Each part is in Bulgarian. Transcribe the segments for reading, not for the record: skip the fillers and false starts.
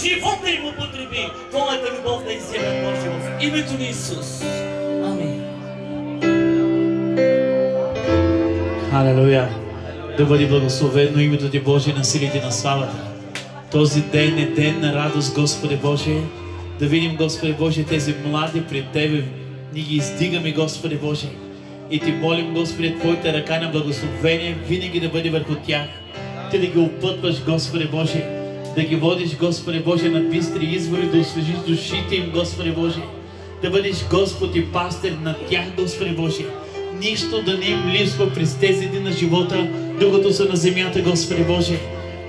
живота им употреби Твоята любов да изземе Боже в името на Исус. Амин. Халелуя! Да бъде благословено името Ти, Боже, на силите на славата. Този ден е ден на радост, Господи Боже. Да видим, Господи Боже, тези млади пред Тебе. Ние ги издигаме, Господи Боже. И Ти молим, Господи, Твоята ръка на благословение винаги да бъде върху тях. Ти да ги опътваш, Господи Боже. Да ги водиш, Господи Боже, на бистри извори, да освежиш душите им, Господи Боже. Да бъдеш Господ и пастир на тях, Господи Боже. Нищо да не им липсва през тези дни на живота, докато са на земята, Господи Боже.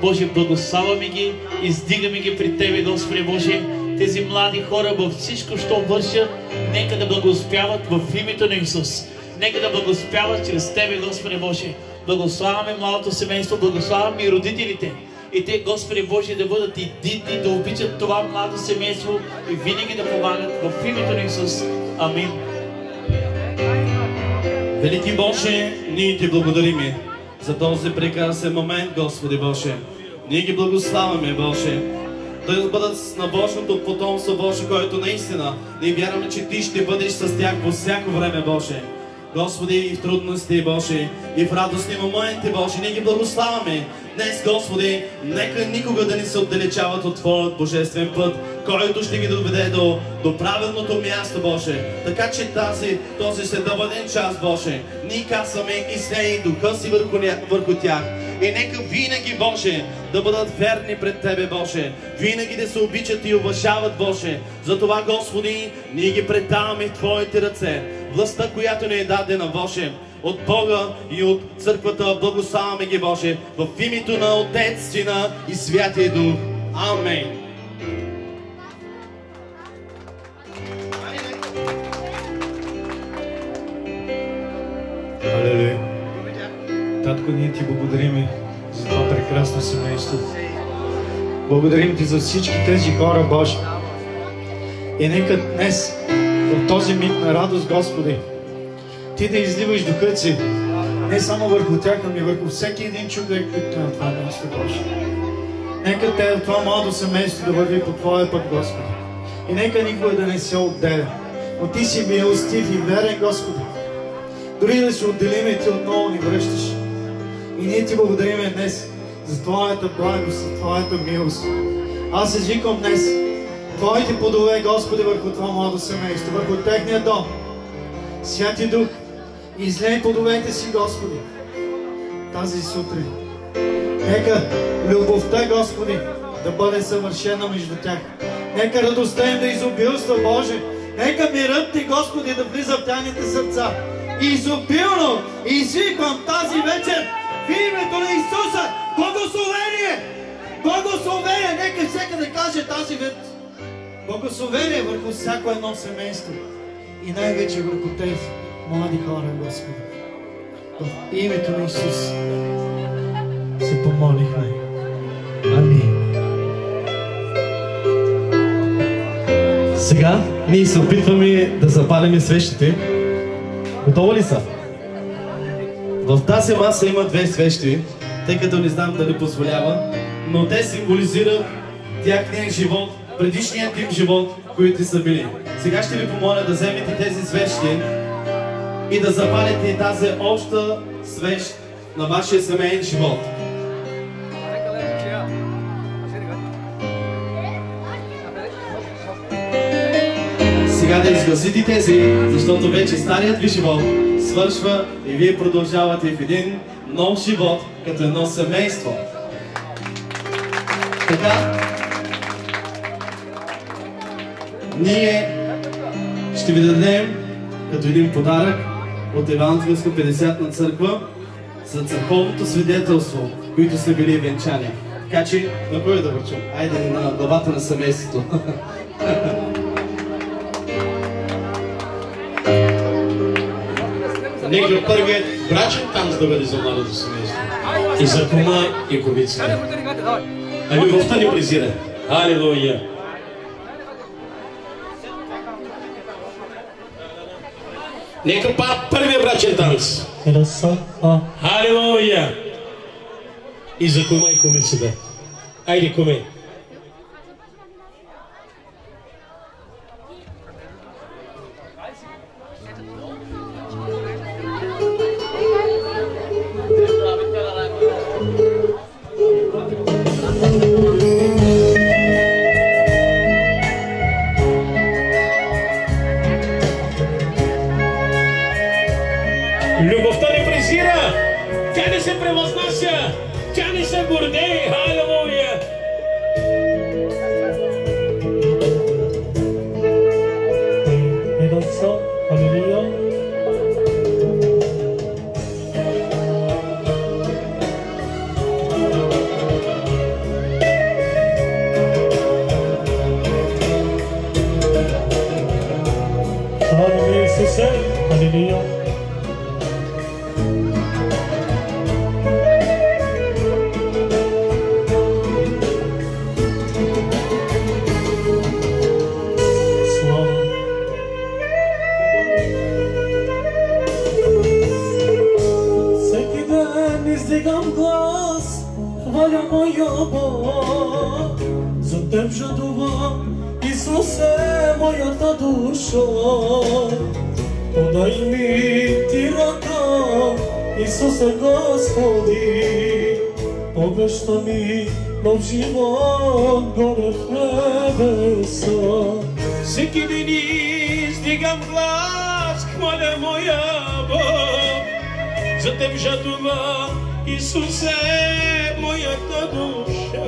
Боже, благославяме ги, издигаме ги при Тебе, Господи Боже. Тези млади хора във всичко, що вършат, нека да благоуспяват в името на Исус. Нека да благоуспяват чрез Тебе, Господи Боже. Благославяме младото семейство, благославяме и родителите. И те, Господи Боже, да бъдат единни, да обичат това младо семейство и винаги да помагат в името на Исус. Амин. Велики Боже, ние Ти благодариме за този прекрасен момент, Господи Боже. Ние ги благославяме, Боже. Да бъдат на Божното потомство, Боже, което наистина ние вярваме, че Ти ще бъдеш с тях по всяко време, Боже. Господи, и в трудности, Боже, и в радостни моменти, Боже, ние ги благославяме. Днес, Господи, нека никога да ни се отдалечават от Твоят божествен път, който ще ги доведе до правилното място, Боже. Така че този следобеден час, Боже, ние казваме и слей духа си върху тях. И нека винаги, Боже, да бъдат верни пред Тебе, Боже. Винаги да се обичат и уважават, Боже. Затова, Господи, ние ги предаваме в Твоите ръце. Властта, която ни е дадена, Боже, от Бога и от Църквата, благославяме ги, Боже, в името на Отец, Сина и Святия Дух. Амин. Алелуя. Татко, ние Ти благодарим за това прекрасно семейство. Благодарим Ти за всички тези хора, Боже. И нека днес, в този миг на радост, Господи, Ти да изливаш духът си не само върху тях, ами върху всеки един човек тук на това място, Боже. Нека това младо семейство да върви по Твоя път, Господи. И нека никога да не се отделя. Но Ти си милостив и верен, Господи. Дори да се отделиме, Ти отново ни връщаш. И ние Ти благодариме днес за Твоята благост, за Твоята милост. Аз извикам днес Твоите плодове, Господи, върху това младо семейство, върху техния дом. Святи Дух, излей плодовете си, Господи, тази сутрин. Нека любовта, Господи, да бъде съвършена между тях. Нека радостта им да изобилства, Боже. Нека мирът Ти, Господи, да влиза в тяхните сърца. Изобилно извиквам тази вечер в името на Исуса благословение! Благословение! Нека всеки да каже тази вечер. Благословение върху всяко едно семейство и най-вече върху тези млади хора, Господи. В името на Исус се помолихме. Амин. Сега ние се опитваме да запалим свещите. Готово ли са? В тази маса има две свещи, тъй като не знам дали позволява, но те символизират тяхния живот, предишният им живот, които са били. Сега ще ви помоля да вземете тези свещи и да запалите тази обща свещ на вашия семейен живот. Сега да изгасите тези, защото вече старият ви живот свършва и вие продължавате в един нов живот, като едно семейство. Така, ние ще ви дадем като един подарък от Евангелска 50-на църква за църковното свидетелство, които са били венчани. Така че, на кой да върчам? Айде на главата на семейството. Нека първият брачен танц да бъде за младото семейство. И за кума и кумицата. А любовта ни презира. Алелуя! Нека първият брачен танц. Алелуя! И за кума и кумицата. Айде, куме. ръце. Алелуя. Издигам глас, хваля моя Бог, за Теб жадува, Исусе, моята душа. Подай ми Ти ръка, Исусе Господи, обеща ми нов живот горе в небеса. Всеки ден издигам глас, хваля моя Бог, за Теб жадува, Исусе, моята душа.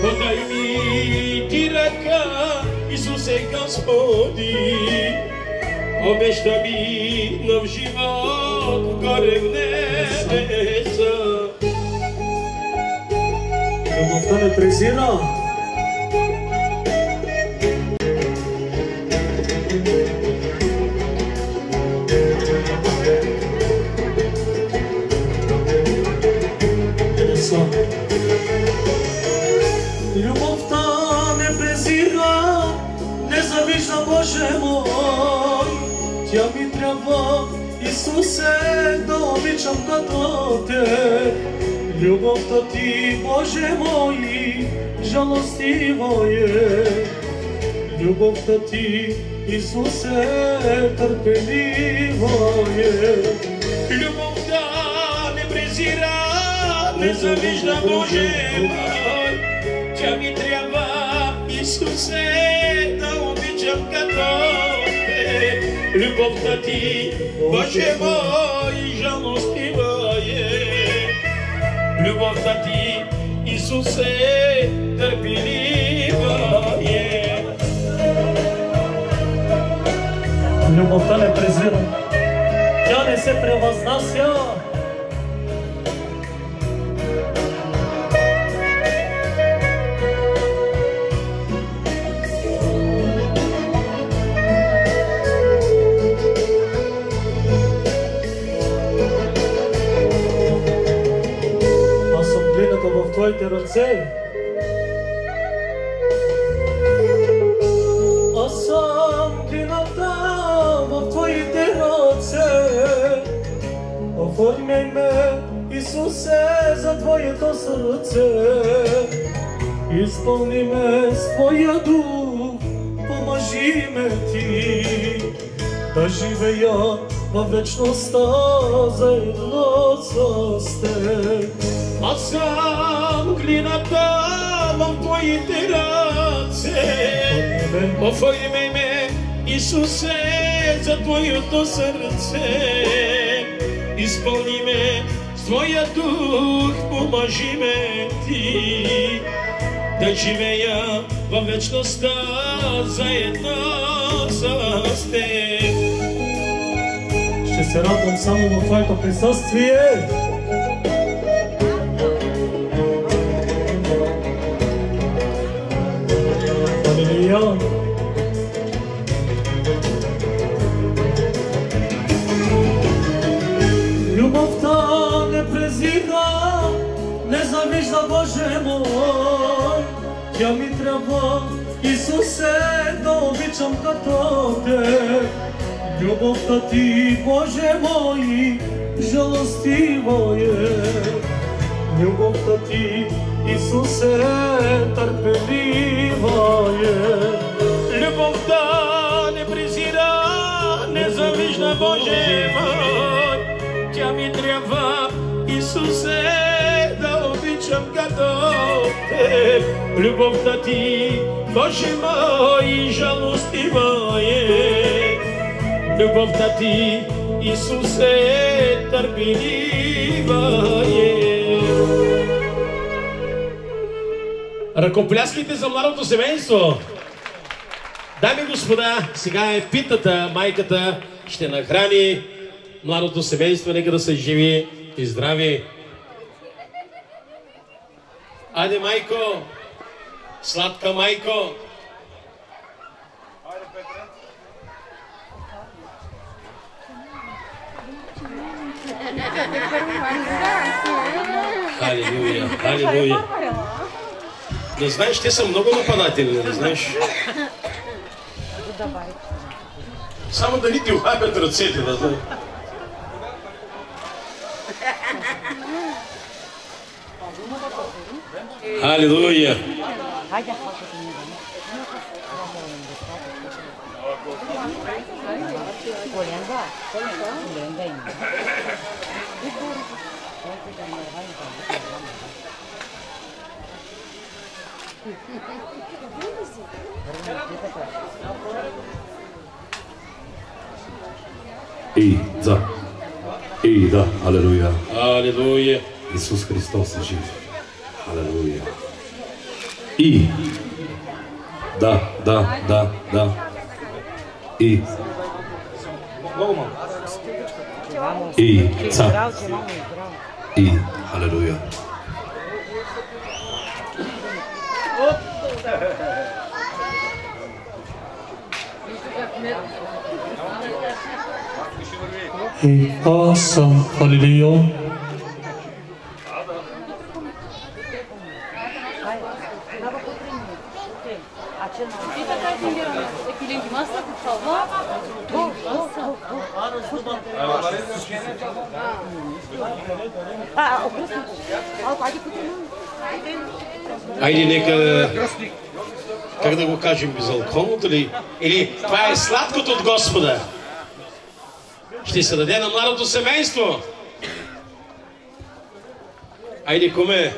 Подай ми Ти ръка, Исусе Господи, обеща ми нов живот горе в небеса. Любовта не презира. Любовта не презира, не завижда, Боже мой. Тя ми трябва, Исусе, да обичам като Те. Любовта Ти, Боже мой, жалостива е. Любовта Ти, Исусе, търпелива е. Любовта не презира, не завижда, Боже мой. Тя ми трябва, Исусе, да обичам като Те. Любовта Ти, Боже мой, жалостива е. Любовта Ти, Исусе, търпелива е. Любовта не презира, тя не се превъзнася. Аз съм глината в Твоите ръце. Аз съм глината в Твоите ръце. Оформяй ме, Исусе, за Твоето сърце. Изпълни ме с Твоя дух, помажи ме Ти, да живея във вечността заедно с Теб. Аз съм глината в Твоите ръце. Оформяй ме, Исусе, за Твоето сърце. Изпълни ме с Твоя дух, помажи ме Ти, да живея във вечността заедно с Теб. Ще се радвам само в Твоето присъствие. Алелуя. Любовта не презира, не завижда, Боже мой. Тя ми трябва, Исусе, да обичам като Те. Любовта Ти, Боже мой, жалостива е. Любовта Ти, Исусе, търпелива е. Любовта не презира, не завижда, Боже мой. Тя ми трябва, Исусе, да обичам като Теб. Любовта Ти, Боже мой, жалостива е. Любовта Ти, Исусе, търпелива е. Ръкопляскайте за младото семейство! Дами и господа, сега е питата, майката ще нахрани младото семейство, нека да са живи и здрави. Айде, майко! Сладка майко! Алилуя, алилуя. Но знаеш, те са много нападателни, не знаеш? Само да ни ти ухапят ръцете, да знаеш. Алилуя. И да, алелуя. Алилуя. Исус Христос е жив. Алелуя. И да. И ца. И алелуя. И аз съм Халилио. Айде, нека, как да го кажем, безалкохолното ли? Или това е сладкото от Господа. Ще се даде на младото семейство. Айде, куме.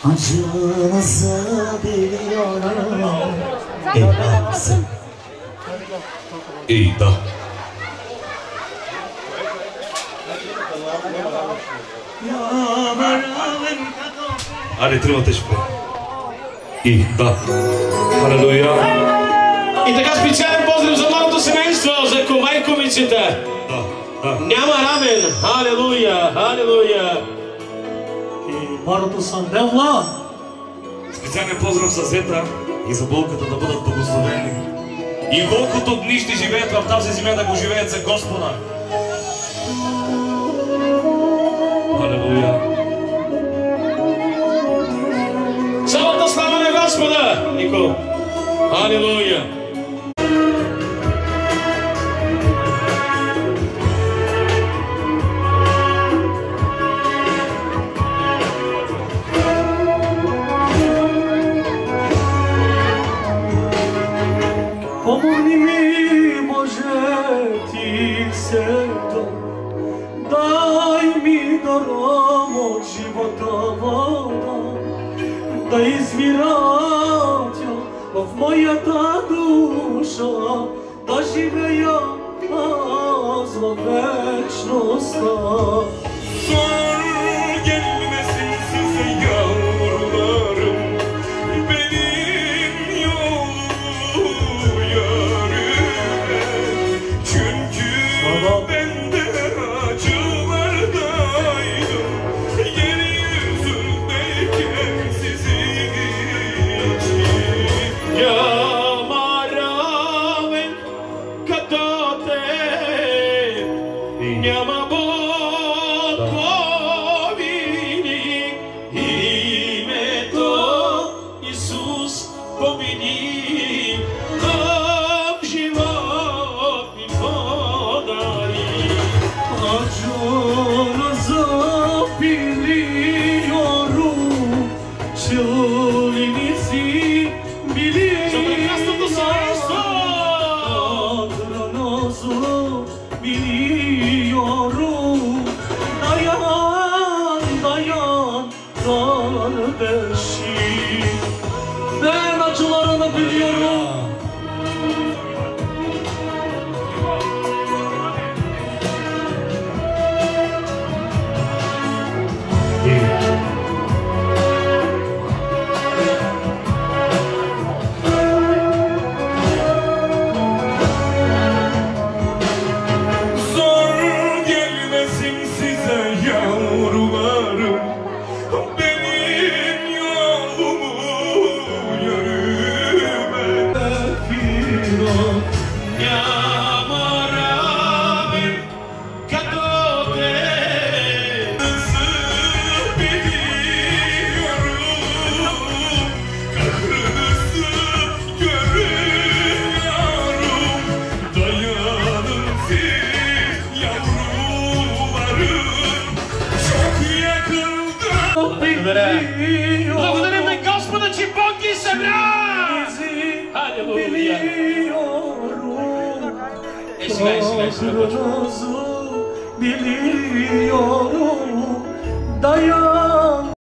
Acınızı biliyorum. Evlatsın. И да. Аре, трябва тежко. И да. Алелуя. И така специален поздрав за младото семейство, за кума и кумицата. Да. Няма рамен. Алелуя, алелуя. И парото Санделла. Специален поздрав за Зета и за болката да бъдат благословени. И колкото дни ще живеят в тази земя, да го живеят за Господа. Алелуя. Цялата слава на Господа, Нико. Алелуя. Помогни ми, Боже, ти се дай ми даром от живота вода, да извира тя в моята душа, да живея аз във вечността. Gelmesin size yavrularım, benim yolu yürüme. Çünkü ben de acılardaydım, yeryüzündeyken sizin için. Ямаравен като те, няма Бог живот. Няма равен като теб. Благодарим на Господа, че Бог ги събра! Халелуя! Сега. Biliyorum, dayan.